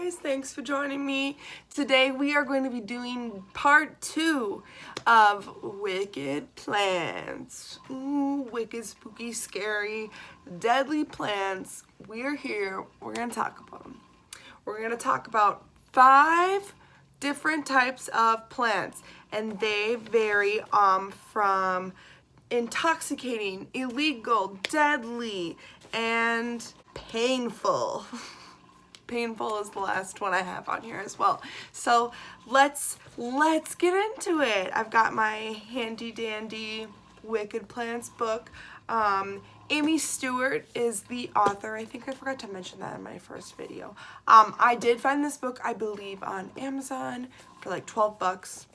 guys, thanks for joining me. Today we are going to be doing part 2 of wicked plants. Ooh, wicked, spooky, scary, deadly plants. We're here, we're going to talk about them. We're going to talk about 5 different types of plants, and they vary from intoxicating, illegal, deadly, and painful. Painful is the last one I have on here as well. So let's get into it. I've got my handy dandy Wicked Plants book. Amy Stewart is the author. I think I forgot to mention that in my first video. I did find this book, I believe, on Amazon for like 12 bucks.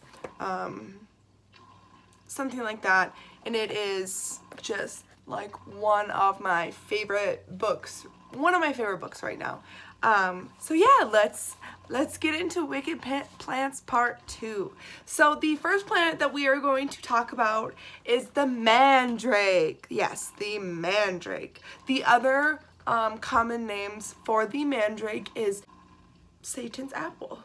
Something like that. And it is just like one of my favorite books. One of my favorite books right now. So yeah, let's get into Wicked Plants Part 2. So the first plant that we are going to talk about is the mandrake. Yes, the mandrake. The other common names for the mandrake is Satan's apple.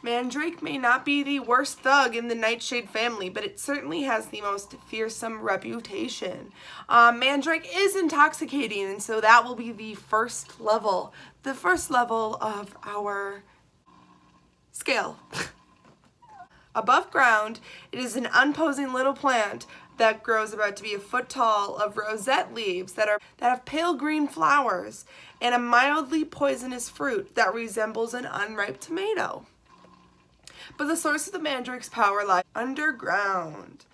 Mandrake may not be the worst thug in the nightshade family, but it certainly has the most fearsome reputation. Mandrake is intoxicating, and so that will be the first level of our scale. Above ground, it is an unposing little plant that grows about to be a foot tall, of rosette leaves that have pale green flowers and a mildly poisonous fruit that resembles an unripe tomato. But the source of the mandrake's power lies underground.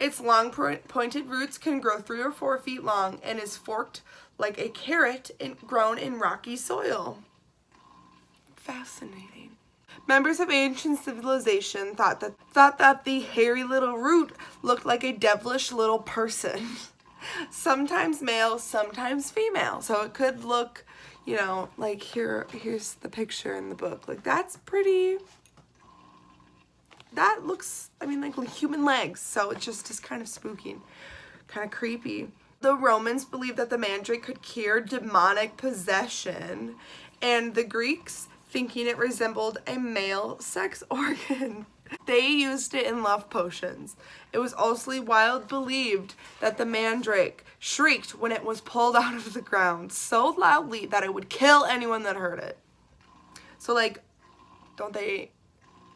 Its long pointed roots can grow 3 or 4 feet long and is forked like a carrot and grown in rocky soil. Fascinating. Members of ancient civilization thought that the hairy little root looked like a devilish little person. Sometimes male, sometimes female. So it could look, you know, like here's the picture in the book. Like that's pretty... That looks, I mean, like human legs, so it just is kind of spooky, kind of creepy. The Romans believed that the mandrake could cure demonic possession, and the Greeks thinking it resembled a male sex organ. They used it in love potions. It was also widely believed that the mandrake shrieked when it was pulled out of the ground so loudly that it would kill anyone that heard it. So, like, don't they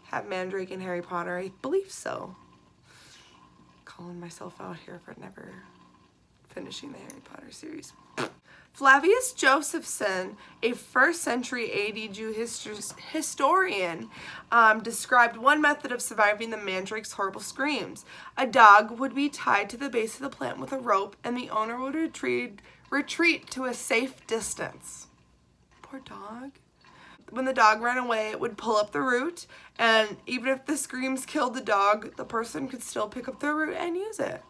have Mandrake in Harry Potter? I believe so. Calling myself out here for never finishing the Harry Potter series. Flavius Josephson, a 1st century AD Jew historian, described one method of surviving the mandrake's horrible screams. A dog would be tied to the base of the plant with a rope, and the owner would retreat to a safe distance. Poor dog. When the dog ran away, it would pull up the root, and even if the screams killed the dog, the person could still pick up the root and use it.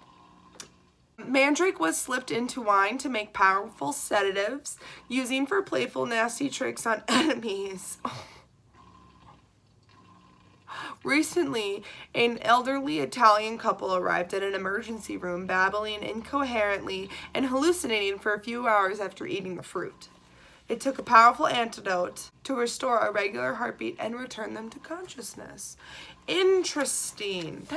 Mandrake was slipped into wine to make powerful sedatives, using for playful, nasty tricks on enemies. Recently, an elderly Italian couple arrived at an emergency room, babbling incoherently and hallucinating for a few hours after eating the fruit. It took a powerful antidote to restore a regular heartbeat and return them to consciousness. Interesting.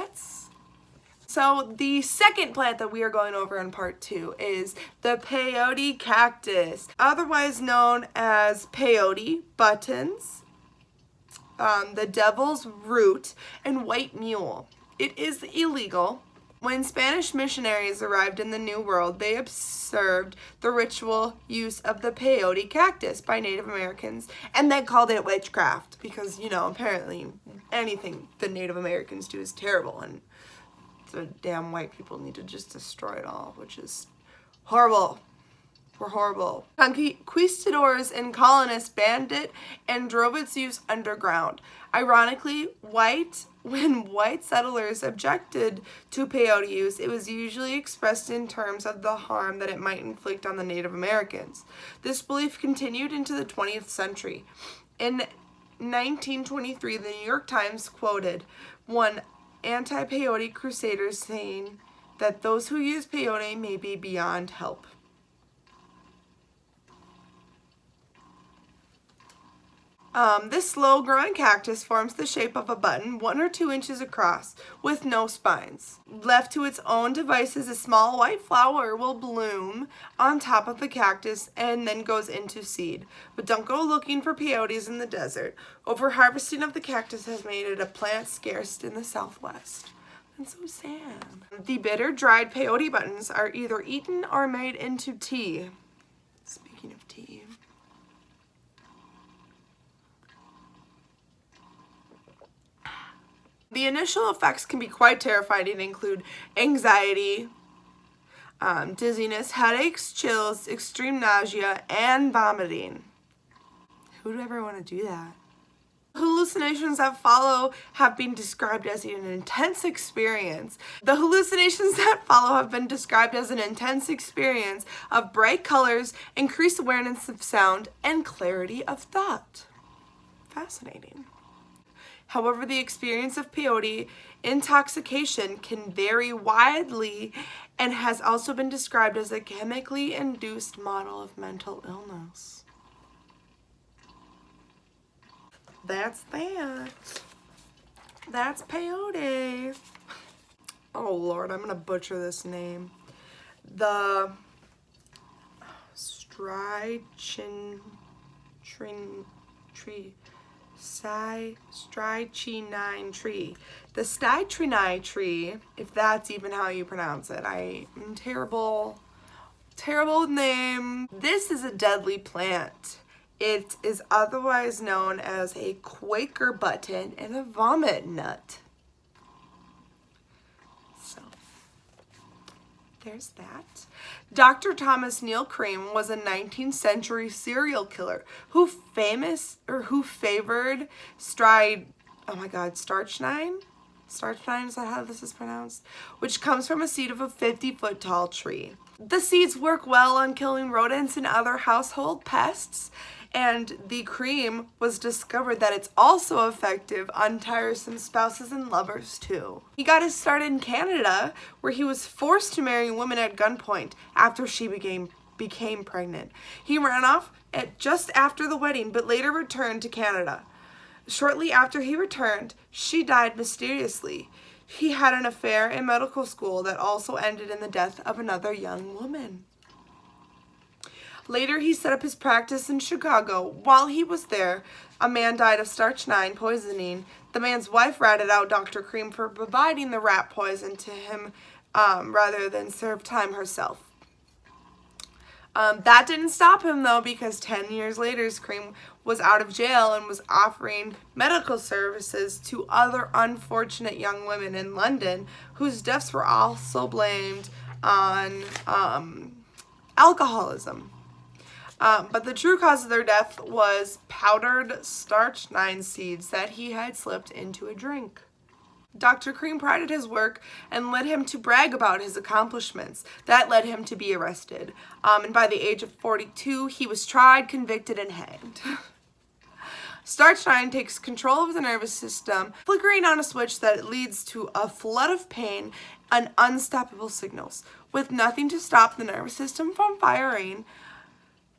So the second plant that we are going over in part 2 is the peyote cactus, otherwise known as peyote buttons, the devil's root, and white mule. It is illegal. When Spanish missionaries arrived in the New World, they observed the ritual use of the peyote cactus by Native Americans, and they called it witchcraft because, you know, apparently anything the Native Americans do is terrible, and the damn white people need to just destroy it all, which is horrible. We're horrible. Conquistadors and colonists banned it and drove its use underground. Ironically, when white settlers objected to peyote use, it was usually expressed in terms of the harm that it might inflict on the Native Americans. This belief continued into the 20th century. In 1923, the New York Times quoted one anti-peyote crusader saying that those who use peyote may be beyond help. This slow-growing cactus forms the shape of a button 1 or 2 inches across with no spines. Left to its own devices, a small white flower will bloom on top of the cactus and then goes into seed. But don't go looking for peyotes in the desert. Overharvesting of the cactus has made it a plant scarce in the Southwest. That's so sad. The bitter, dried peyote buttons are either eaten or made into tea. Speaking of tea. The initial effects can be quite terrifying and include anxiety, dizziness, headaches, chills, extreme nausea, and vomiting. Who would ever want to do that? Hallucinations that follow have been described as an intense experience. The hallucinations that follow have been described as an intense experience of bright colors, increased awareness of sound, and clarity of thought. Fascinating. However, the experience of peyote intoxication can vary widely and has also been described as a chemically induced model of mental illness. That's that. That's peyote. Oh Lord, I'm gonna butcher this name. The strychnine tree. Strychnine tree. The strychnine tree, if that's even how you pronounce it. I'm terrible with name. This is a deadly plant. It is otherwise known as a Quaker button and a vomit nut. So, there's that. Dr. Thomas Neal Cream was a 19th century serial killer who favored strychnine? Strychnine, is that how this is pronounced? Which comes from a seed of a 50-foot tall tree. The seeds work well on killing rodents and other household pests, and the cream was discovered that it's also effective on tiresome spouses and lovers too. He got his start in Canada, where he was forced to marry women at gunpoint after she became pregnant. He ran off just after the wedding, but later returned to Canada. Shortly after he returned, she died mysteriously. He had an affair in medical school that also ended in the death of another young woman. Later, he set up his practice in Chicago. While he was there, a man died of strychnine poisoning. The man's wife ratted out Dr. Cream for providing the rat poison to him rather than serve time herself. That didn't stop him, though, because 10 years later, Cream was out of jail and was offering medical services to other unfortunate young women in London whose deaths were also blamed on alcoholism. But the true cause of their death was powdered strychnine seeds that he had slipped into a drink. Dr. Cream prided his work and led him to brag about his accomplishments. That led him to be arrested. And by the age of 42, he was tried, convicted, and hanged. Strychnine takes control of the nervous system, flickering on a switch that leads to a flood of pain and unstoppable signals. With nothing to stop the nervous system from firing,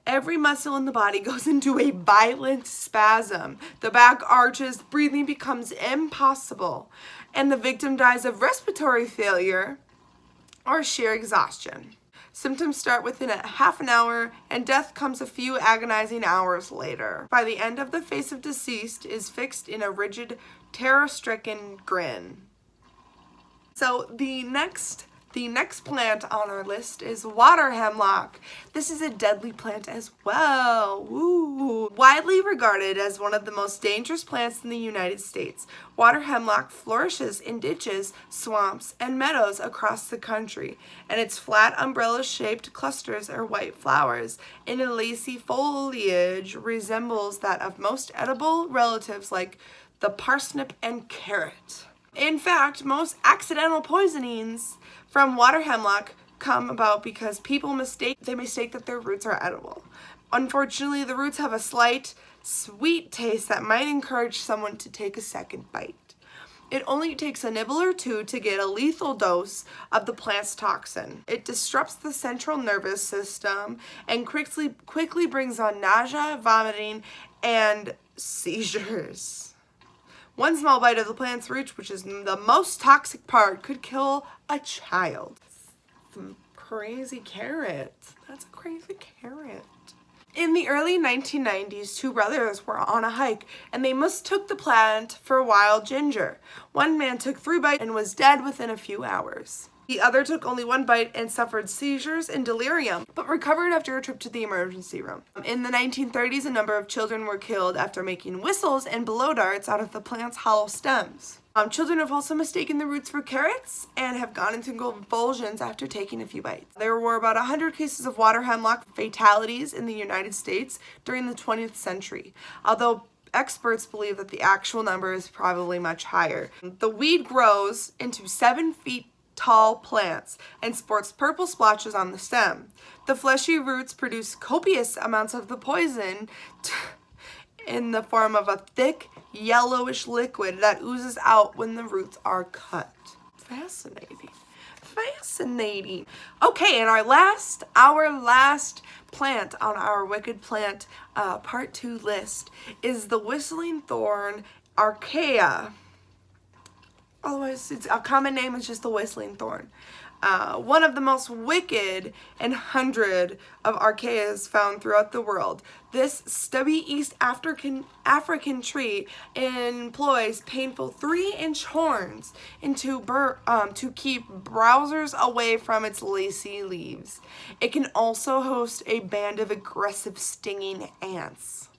every muscle in the body goes into a violent spasm. The back arches, breathing becomes impossible, and the victim dies of respiratory failure or sheer exhaustion. Symptoms start within a half an hour, and death comes a few agonizing hours later. By the end of the face of deceased is fixed in a rigid, terror-stricken grin. So the next plant on our list is water hemlock. This is a deadly plant as well. Woo. Widely regarded as one of the most dangerous plants in the United States, water hemlock flourishes in ditches, swamps, and meadows across the country, and its flat umbrella-shaped clusters or white flowers in a lacy foliage resembles that of most edible relatives like the parsnip and carrot. In fact, most accidental poisonings from water hemlock come about because people mistake that their roots are edible. Unfortunately, the roots have a slight sweet taste that might encourage someone to take a second bite. It only takes a nibble or two to get a lethal dose of the plant's toxin. It disrupts the central nervous system and quickly brings on nausea, vomiting, and seizures. One small bite of the plant's root, which is the most toxic part, could kill a child. Some crazy carrot. That's a crazy carrot. In the early 1990s, two brothers were on a hike and they mistook the plant for wild ginger. One man took 3 bites and was dead within a few hours. The other took only 1 bite and suffered seizures and delirium, but recovered after a trip to the emergency room. In the 1930s, a number of children were killed after making whistles and blow darts out of the plant's hollow stems. Children have also mistaken the roots for carrots and have gone into convulsions after taking a few bites. There were about 100 cases of water hemlock fatalities in the United States during the 20th century, although experts believe that the actual number is probably much higher. The weed grows into 7 feet tall plants and sports purple splotches on the stem. The fleshy roots produce copious amounts of the poison in the form of a thick yellowish liquid that oozes out when the roots are cut. Fascinating. Fascinating. Okay, and our last plant on our Wicked Plant Part 2 list is the whistling thorn, Archaea. Otherwise, it's a common name is just the whistling thorn. One of the most wicked and 100 of archaeas found throughout the world. This stubby East African tree employs painful 3-inch horns to keep browsers away from its lacy leaves. It can also host a band of aggressive stinging ants.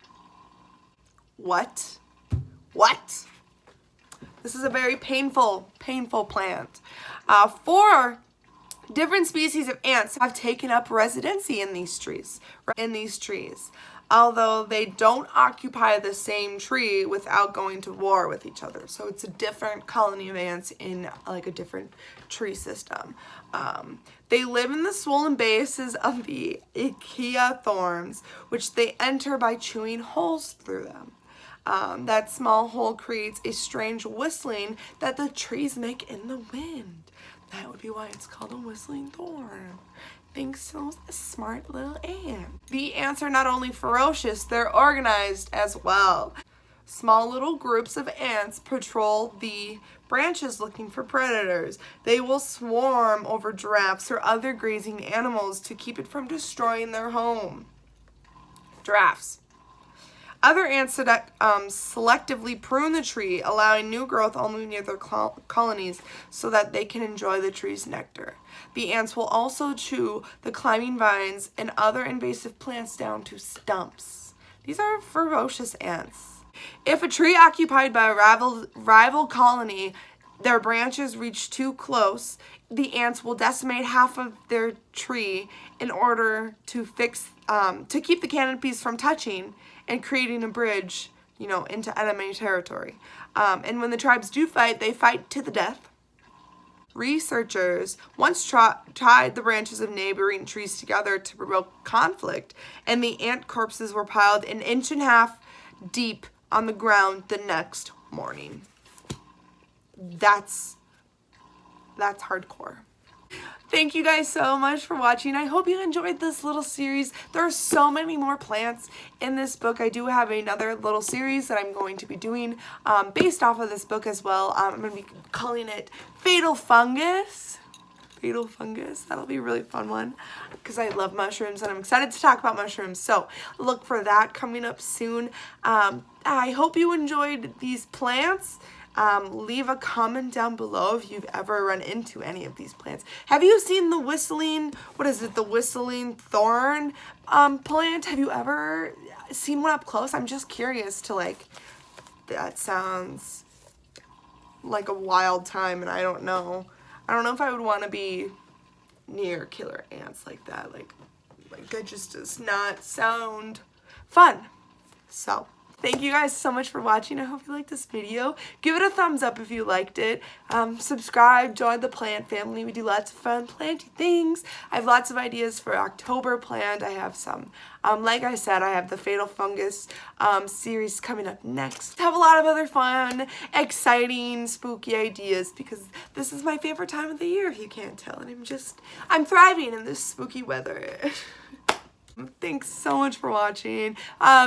What? What? This is a very painful plant. 4 different species of ants have taken up residency in these trees. Although they don't occupy the same tree without going to war with each other. So it's a different colony of ants in like a different tree system. They live in the swollen bases of the Archaea thorns, which they enter by chewing holes through them. That small hole creates a strange whistling that the trees make in the wind. That would be why it's called a whistling thorn. Thanks to a smart little ant. The ants are not only ferocious, they're organized as well. Small little groups of ants patrol the branches looking for predators. They will swarm over giraffes or other grazing animals to keep it from destroying their home. Giraffes. Other ants selectively prune the tree, allowing new growth only near their colonies so that they can enjoy the tree's nectar. The ants will also chew the climbing vines and other invasive plants down to stumps. These are ferocious ants. If a tree occupied by a rival colony, their branches reach too close, the ants will decimate half of their tree in order to keep the canopies from touching and creating a bridge, into enemy territory. And when the tribes do fight, they fight to the death. Researchers once tied the branches of neighboring trees together to provoke conflict, and the ant corpses were piled 1.5 inches deep on the ground the next morning. That's hardcore. Thank you guys so much for watching. I hope you enjoyed this little series. There are so many more plants in this book. I do have another little series that I'm going to be doing based off of this book as well. I'm going to be calling it Fatal Fungus. Fatal Fungus. That'll be a really fun one because I love mushrooms and I'm excited to talk about mushrooms. So look for that coming up soon. I hope you enjoyed these plants. Leave a comment down below if you've ever run into any of these plants. Have you seen the whistling thorn plant? Have you ever seen one up close? I'm just curious to that sounds like a wild time, and I don't know if I would want to be near killer ants like that. Like that just does not sound fun. So thank you guys so much for watching. I hope you liked this video. Give it a thumbs up if you liked it. Subscribe, join the plant family. We do lots of fun planty things. I have lots of ideas for October planned. I have some, like I said, I have the Fatal Fungus series coming up next. I have a lot of other fun, exciting, spooky ideas because this is my favorite time of the year, if you can't tell. And I'm thriving in this spooky weather. Thanks so much for watching.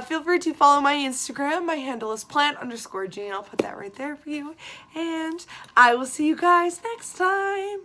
Feel free to follow my Instagram. My handle is plant_Jean. I'll put that right there for you. And I will see you guys next time.